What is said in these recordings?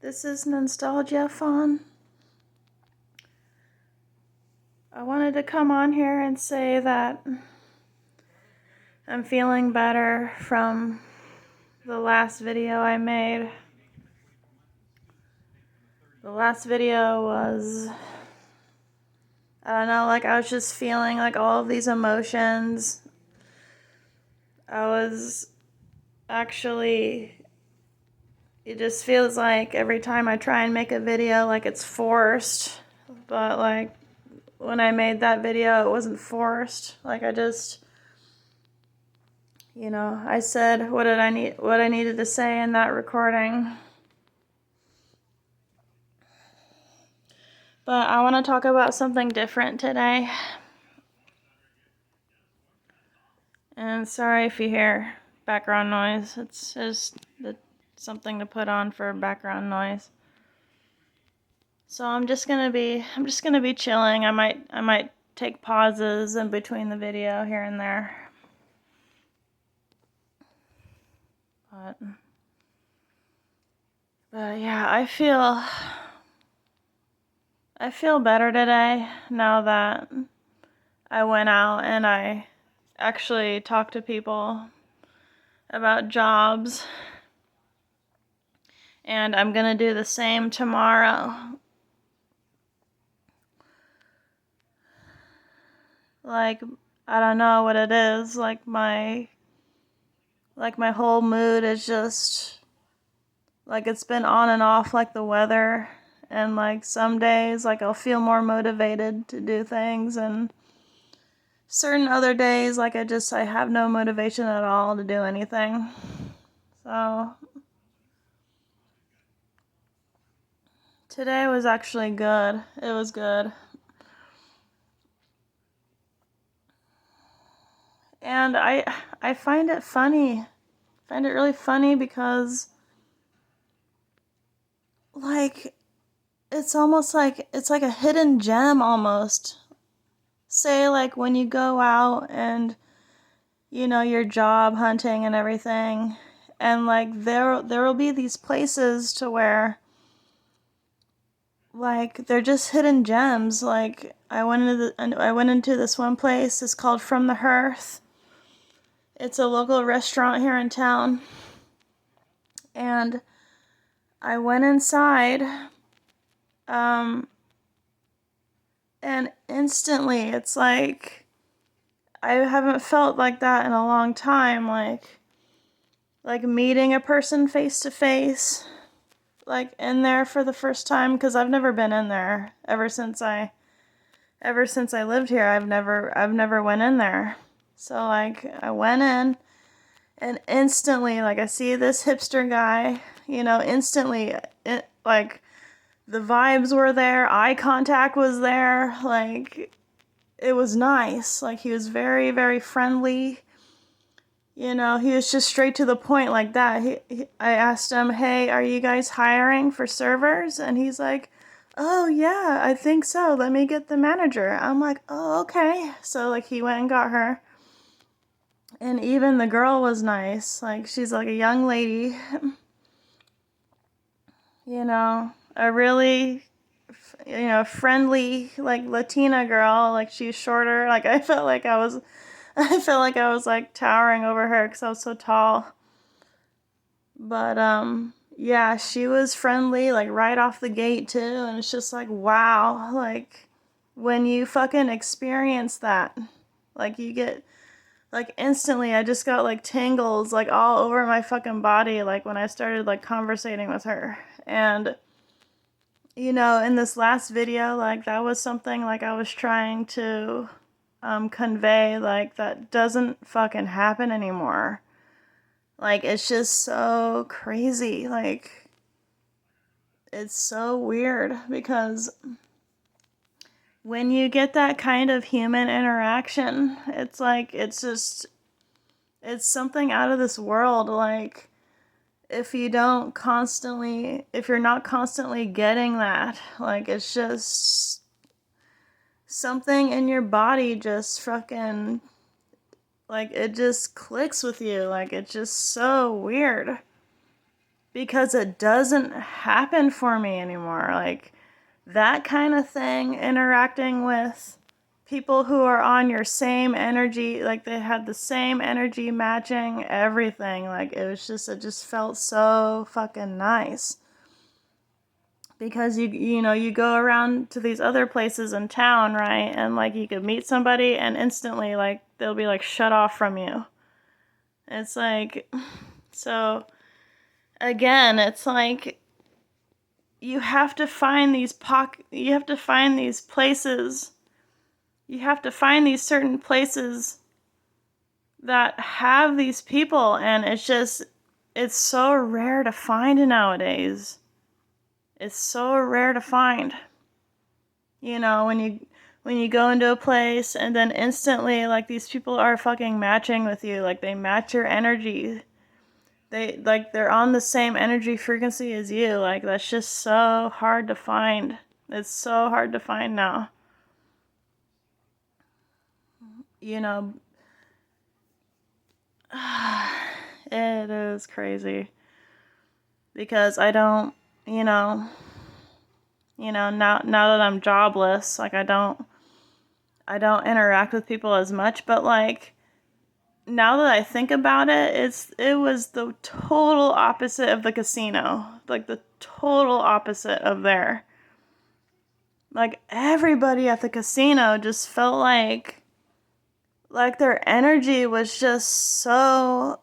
This is Nostalgia Fawn. I wanted to come on here and say that I'm feeling better from the last video I made. The last video was, I don't know, like I was just feeling like all of these emotions. I was actually, it just feels like every time I try and make a video, like it's forced. But like when I made that video, it wasn't forced. Like I just, I said what I needed to say in that recording. But I want to talk about something different today. And sorry if you hear background noise. It's just something to put on for background noise. So I'm just gonna be chilling. I might take pauses in between the video here and there. But yeah, I feel better today now that I went out and I actually talked to people about jobs. And I'm gonna do the same tomorrow. Like, I don't know what it is. Like my whole mood is just like it's been on and off like the weather. And like some days like I'll feel more motivated to do things, and certain other days like I have no motivation at all to do anything. So today was actually good. It was good. And I find it funny. I find it really funny because like it's almost like it's like a hidden gem almost. Say like when you go out and you're job hunting and everything, and like there will be these places to where like they're just hidden gems. Like I went into this one place. It's called From the Hearth. It's a local restaurant here in town. And I went inside, and instantly it's like I haven't felt like that in a long time. Like meeting a person face to face, like in there for the first time, because I've never been in there ever since I lived here. I've never went in there. So like I went in, and instantly like I see this hipster guy, instantly like the vibes were there, eye contact was there, like it was nice. Like he was very, very friendly. He was just straight to the point like that. I asked him, "Hey, are you guys hiring for servers?" And he's like, "Oh yeah, I think so. Let me get the manager." I'm like, "Oh, okay." So like he went and got her. And even the girl was nice. Like she's like a young lady. A really friendly like Latina girl. Like she's shorter. Like I felt like I was like towering over her because I was so tall. But yeah, she was friendly like right off the gate too, and it's just like wow, like when you fucking experience that, like you get like instantly I just got like tingles like all over my fucking body like when I started like conversating with her. And in this last video, like that was something like I was trying to convey, like that doesn't fucking happen anymore. Like it's just so crazy. Like it's so weird because when you get that kind of human interaction, it's like it's something out of this world. Like if you're not constantly getting that, like it's just something in your body just fucking like it just clicks with you. Like it's just so weird because it doesn't happen for me anymore. Like, that kind of thing, interacting with people who are on your same energy, like they had the same energy matching everything. Like, it just felt so fucking nice. Because you go around to these other places in town, right? And like you could meet somebody and instantly like they'll be like shut off from you. It's like, so again, it's like you have to find these you have to find these places. You have to find these certain places that have these people, and it's so rare to find nowadays. It's so rare to find. When you go into a place and then instantly like these people are fucking matching with you, like they match your energy. They're on the same energy frequency as you. Like, that's just so hard to find. It's so hard to find now. It is crazy. Because I don't, now that I'm jobless, like I don't interact with people as much, but like now that I think about it, it was the total opposite of the casino. Like the total opposite of there. Like everybody at the casino just felt like their energy was just so,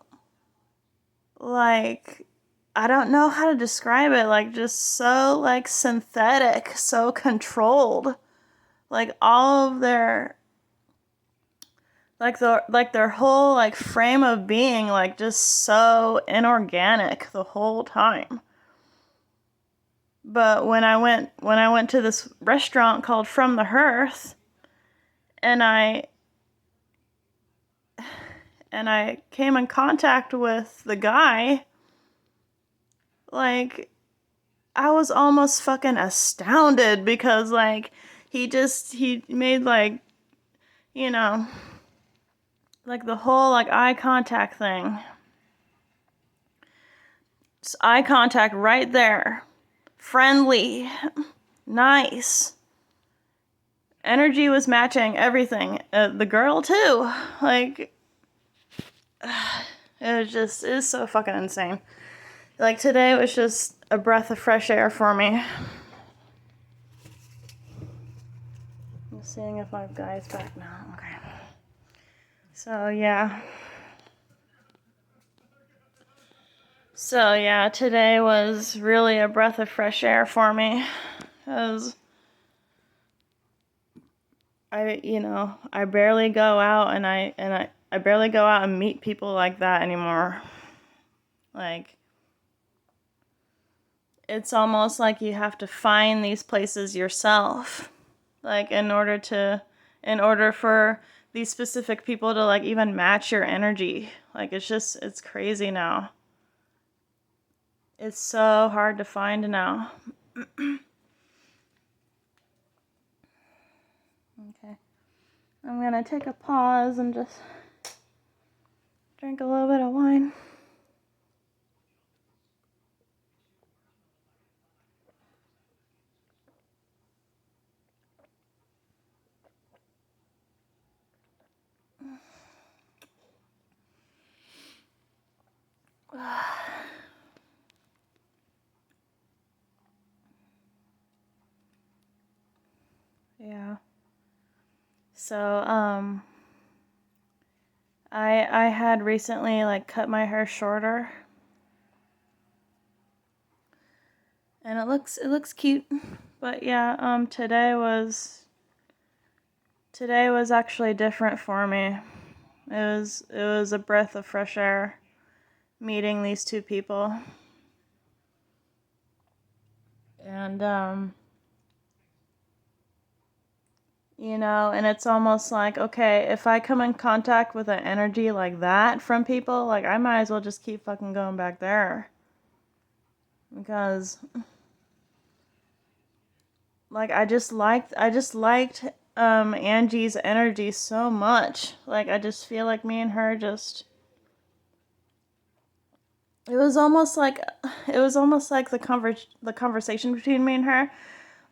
like, I don't know how to describe it, like just so like synthetic, so controlled. Like all of their their whole like frame of being like just so inorganic the whole time. But when I went to this restaurant called From the Hearth, and I came in contact with the guy, like I was almost fucking astounded because like he made like, like the whole like eye contact thing. Just eye contact right there. Friendly. Nice. Energy was matching everything. The girl too. Like, it was so fucking insane. Like today was just a breath of fresh air for me. I'm seeing if my guy's back now. Okay. So yeah, today was really a breath of fresh air for me. Because I barely go out and I barely go out and meet people like that anymore. Like, it's almost like you have to find these places yourself. Like, in order for these specific people to like even match your energy. Like, it's crazy now. It's so hard to find now. Okay. I'm gonna take a pause and just drink a little bit of wine. Yeah. So, I had recently like cut my hair shorter. And it looks cute. But yeah, today was actually different for me. It was a breath of fresh air meeting these two people. And and it's almost like, okay, if I come in contact with an energy like that from people, like I might as well just keep fucking going back there. Because like I just liked Angie's energy so much. Like I just feel like me and her just it was almost like the conversation between me and her.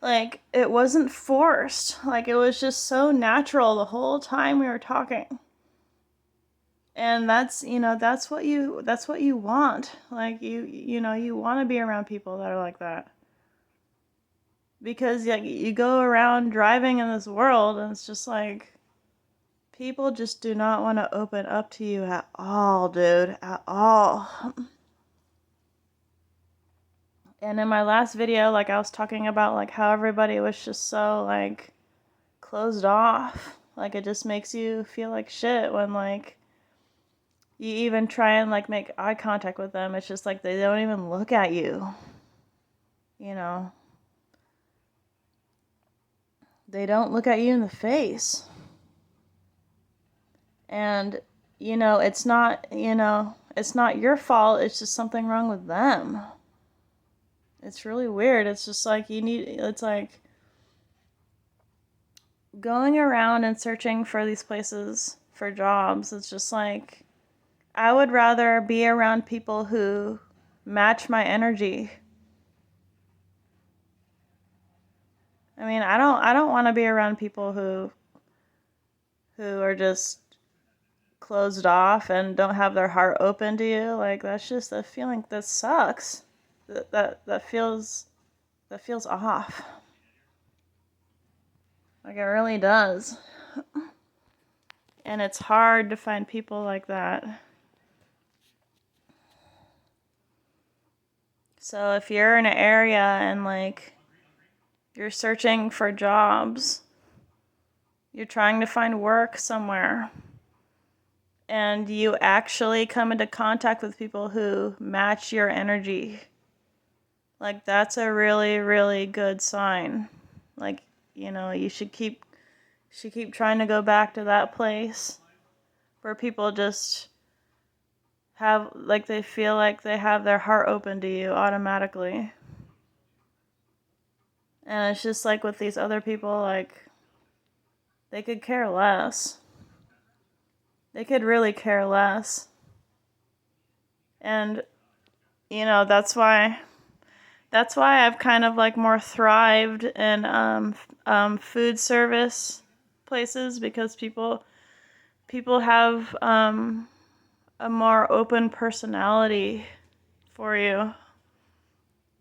Like, it wasn't forced. Like, it was just so natural the whole time we were talking. And that's what you want. Like, you want to be around people that are like that. Because you go around driving in this world and it's just like people just do not want to open up to you at all, dude, at all. And in my last video, like, I was talking about like how everybody was just so like closed off. Like, it just makes you feel like shit when like you even try and like make eye contact with them. It's just like they don't even look at you. You know, they don't look at you in the face. And it's not, it's not your fault. It's just something wrong with them. It's really weird. It's just like it's like going around and searching for these places for jobs. It's just like I would rather be around people who match my energy. I mean, I don't want to be around people who are just closed off and don't have their heart open to you. Like, that's just a feeling that sucks. That feels off. Like, it really does. And it's hard to find people like that. So if you're in an area and like you're searching for jobs, you're trying to find work somewhere, and you actually come into contact with people who match your energy, like, that's a really, really good sign. Like, you should keep trying to go back to that place where people just have, like, they feel like they have their heart open to you automatically. And it's just like with these other people, like, they could care less. They could really care less. And, that's why I've kind of like more thrived in food service places, because people have a more open personality for you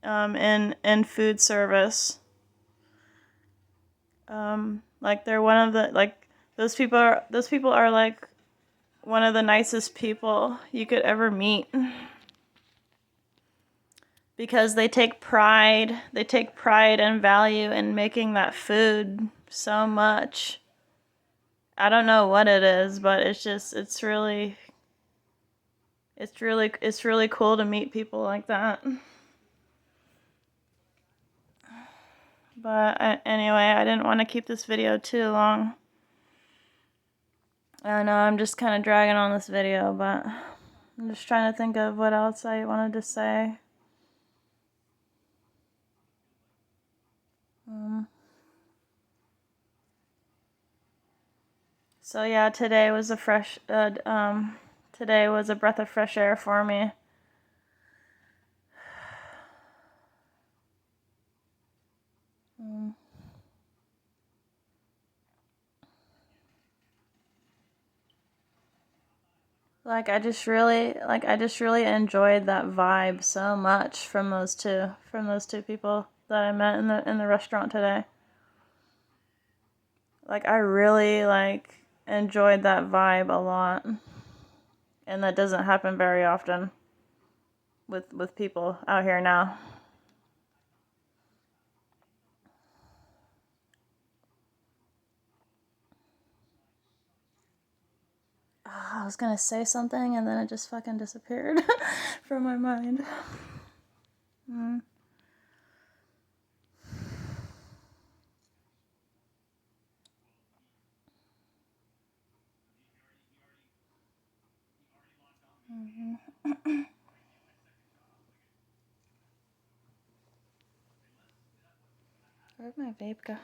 in food service. Like, they're one of the, like, those people are like one of the nicest people you could ever meet, because they take pride and value in making that food so much. I don't know what it is, but it's really cool to meet people like that. But anyway, I didn't want to keep this video too long. I know I'm just kind of dragging on this video, but I'm just trying to think of what else I wanted to say. So yeah, today was a breath of fresh air for me. Like, I just really enjoyed that vibe so much from those two people that I met in the restaurant today. Like, I really enjoyed that vibe a lot. And that doesn't happen very often with people out here now. I was gonna say something and then it just fucking disappeared from my mind. Where'd my vape go?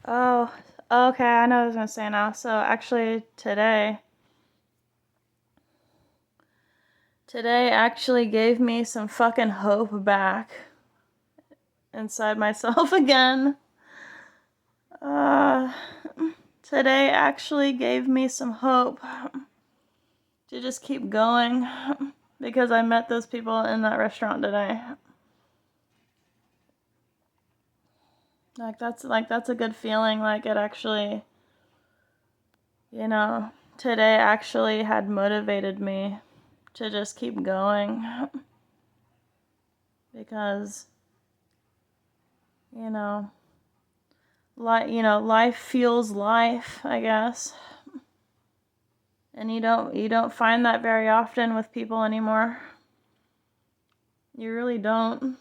Oh, Okay, I know what I was gonna say now. So actually today actually gave me some fucking hope back inside myself again. Uh, Today actually gave me some hope to just keep going because I met those people in that restaurant today. That's a good feeling. Like it actually, you know, today actually had motivated me to just keep going because, you know, life fuels life, I guess. And you don't find that very often with people anymore. You really don't.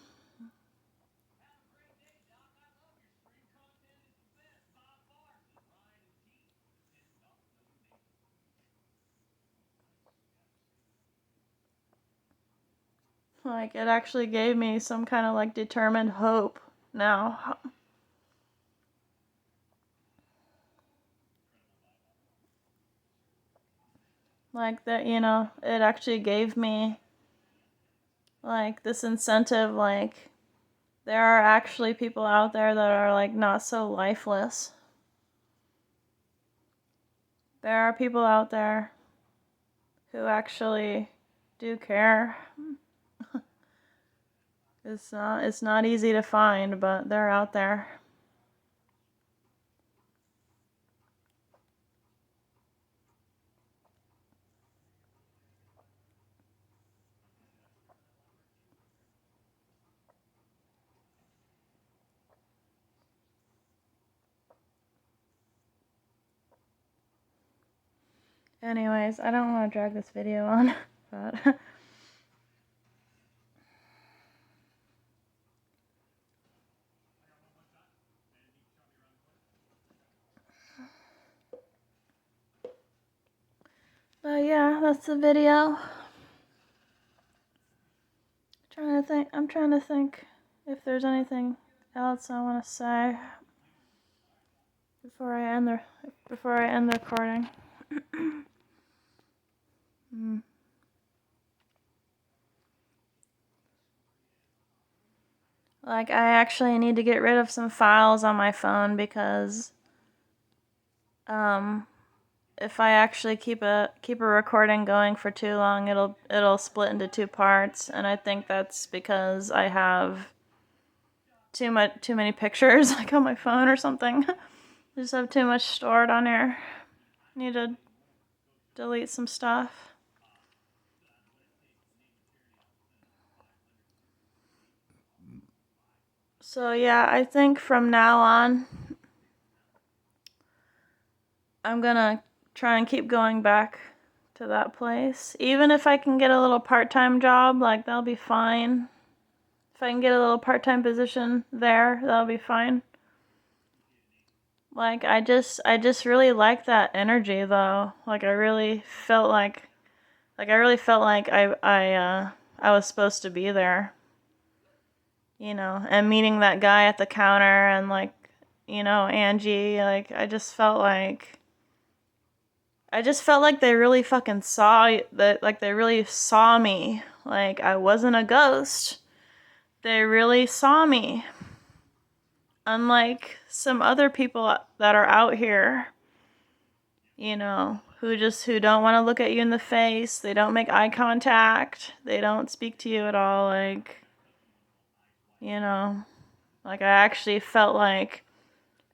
Like it actually gave me some kind of like determined hope now. Like that, it actually gave me like this incentive, like there are actually people out there that are like not so lifeless. There are people out there who actually do care. It's not easy to find, but they're out there. Anyways, I don't want to drag this video on, but yeah, that's the video. I'm trying to think if there's anything else I want to say before I end the recording. Like I actually need to get rid of some files on my phone because if I actually keep a recording going for too long, it'll split into two parts, and I think that's because I have too many pictures like on my phone or something. I just have too much stored on here. Need to delete some stuff. So yeah, I think from now on I'm gonna try and keep going back to that place. Even if I can get a little part-time job, like that'll be fine. If I can get a little part-time position there, that'll be fine. Like I just really like that energy though. Like I really felt like I was supposed to be there. And meeting that guy at the counter and like, Angie, like I just felt like they really fucking saw that, like they really saw me. Like I wasn't a ghost. They really saw me. Unlike some other people that are out here, who don't want to look at you in the face. They don't make eye contact. They don't speak to you at all. Like, like I actually felt like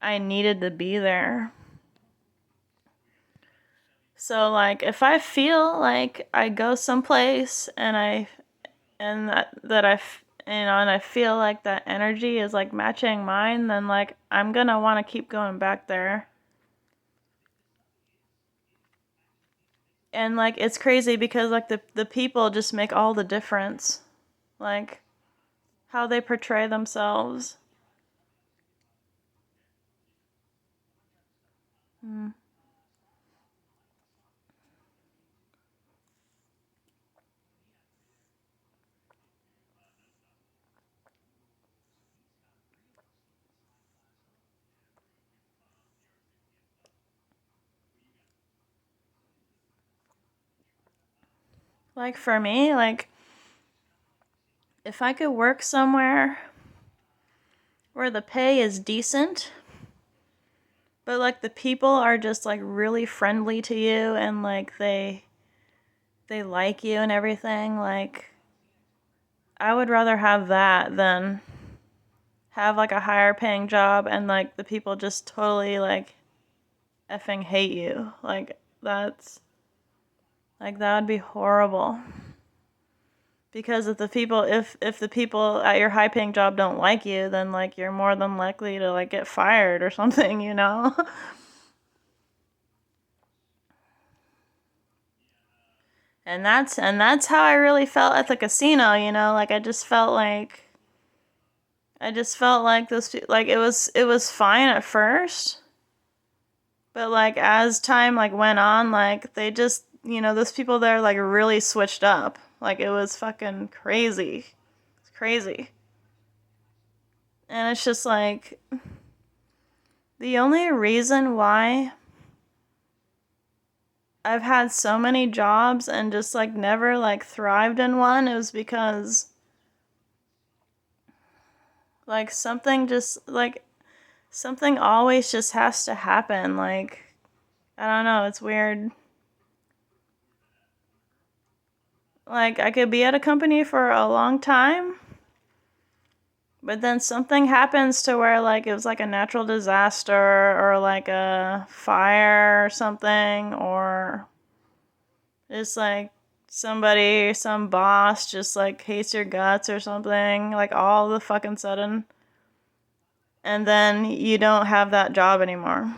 I needed to be there. So like if I feel like I go someplace and I feel like that energy is like matching mine, then like I'm gonna want to keep going back there. And like it's crazy because like the people just make all the difference. Like how they portray themselves. Mm. Like for me, like if I could work somewhere where the pay is decent, but like the people are just like really friendly to you and like they like you and everything, like I would rather have that than have like a higher paying job and like the people just totally like effing hate you. Like that's like that would be horrible. Because if the people at your high paying job don't like you, then like you're more than likely to like get fired or something, you know? And that's how I really felt at the casino, you know? Like I just felt like like it was fine at first, but like as time like went on, like they just, you know, those people there like really switched up. Like it was fucking crazy. It's crazy. And it's just like the only reason why I've had so many jobs and just like never like thrived in one is because like something always just has to happen. Like I don't know, it's weird. Like I could be at a company for a long time, but then something happens to where like it was like a natural disaster or like a fire or something, or it's like some boss just like hates your guts or something, like all the fucking sudden. And then you don't have that job anymore.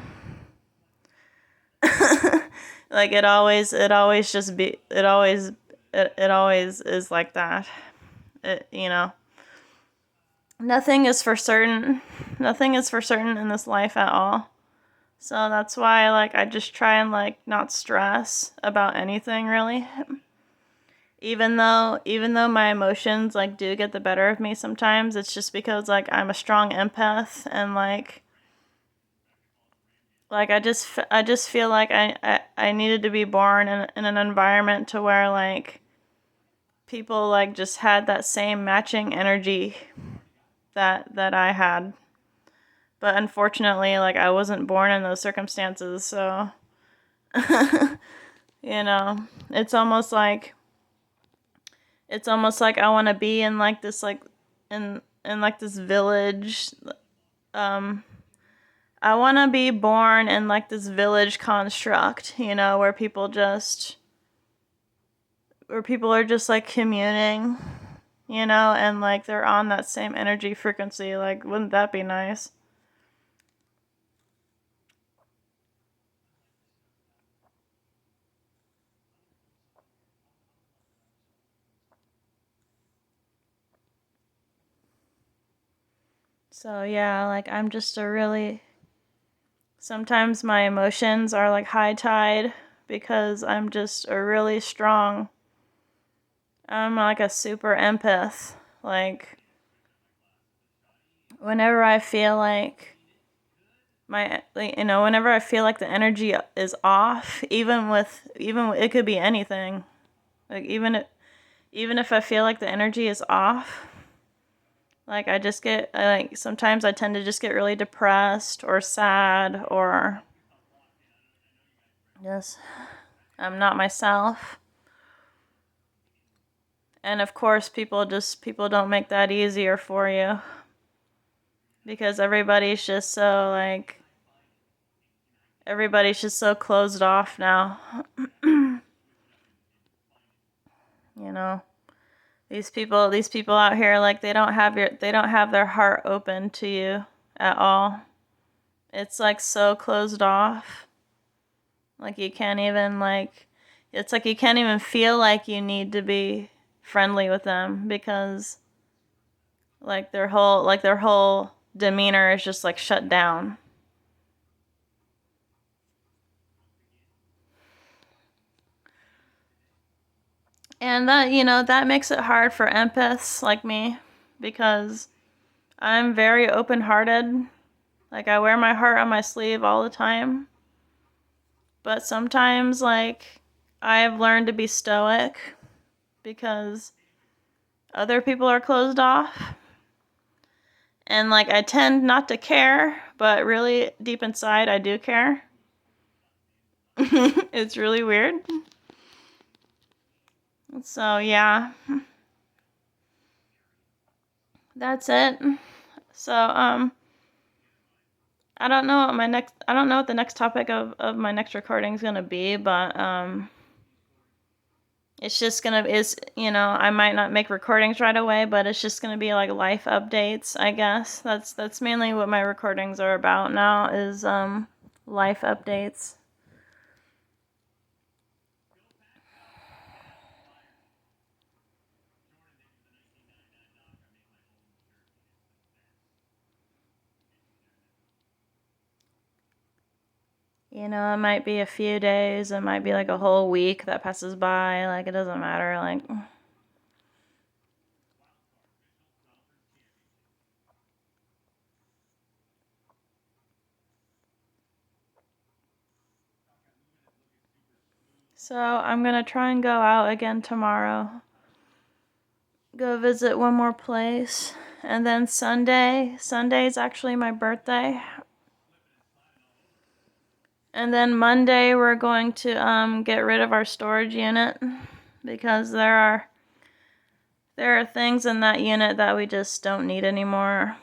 Like it always is like that. You know, nothing is for certain. Nothing is for certain in this life at all. So that's why like I just try and like not stress about anything really. Even though my emotions like do get the better of me sometimes, it's just because like I'm a strong empath and like I just feel like I needed to be born in an environment to where like people like just had that same matching energy that I had. But unfortunately, like I wasn't born in those circumstances, so you know, it's almost like I want to be in like this like in like this village. um I want to be born in like this village construct, you know, where people are just like communing, you know, and like they're on that same energy frequency. Like, wouldn't that be nice? So, yeah, like I'm just a really. Sometimes my emotions are like high tide because I'm just a really strong. I'm like a super empath. Like, whenever I feel like whenever I feel like the energy is off, even it could be anything. Like even if I feel like the energy is off, like like sometimes I tend to just get really depressed or sad or just I'm not myself. And of course people don't make that easier for you because everybody's just so closed off now. You know. These people out here, like they don't have their heart open to you at all. It's like so closed off. Like you can't even like it's like you can't even feel like you need to be friendly with them because like their whole demeanor is just like shut down. And that makes it hard for empaths like me because I'm very open-hearted. Like I wear my heart on my sleeve all the time. But sometimes, like, I've learned to be stoic because other people are closed off. And like I tend not to care, but really deep inside I do care. It's really weird. So yeah. That's it. So I don't know what the next topic of my next recording is gonna be, but it's just gonna I might not make recordings right away, but it's just gonna be like life updates, I guess. That's mainly what my recordings are about now is life updates. It might be a few days, it might be like a whole week that passes by, like it doesn't matter, like so I'm gonna try and go out again tomorrow. Go visit one more place. And then Sunday's actually my birthday. And then Monday we're going to get rid of our storage unit because there are things in that unit that we just don't need anymore.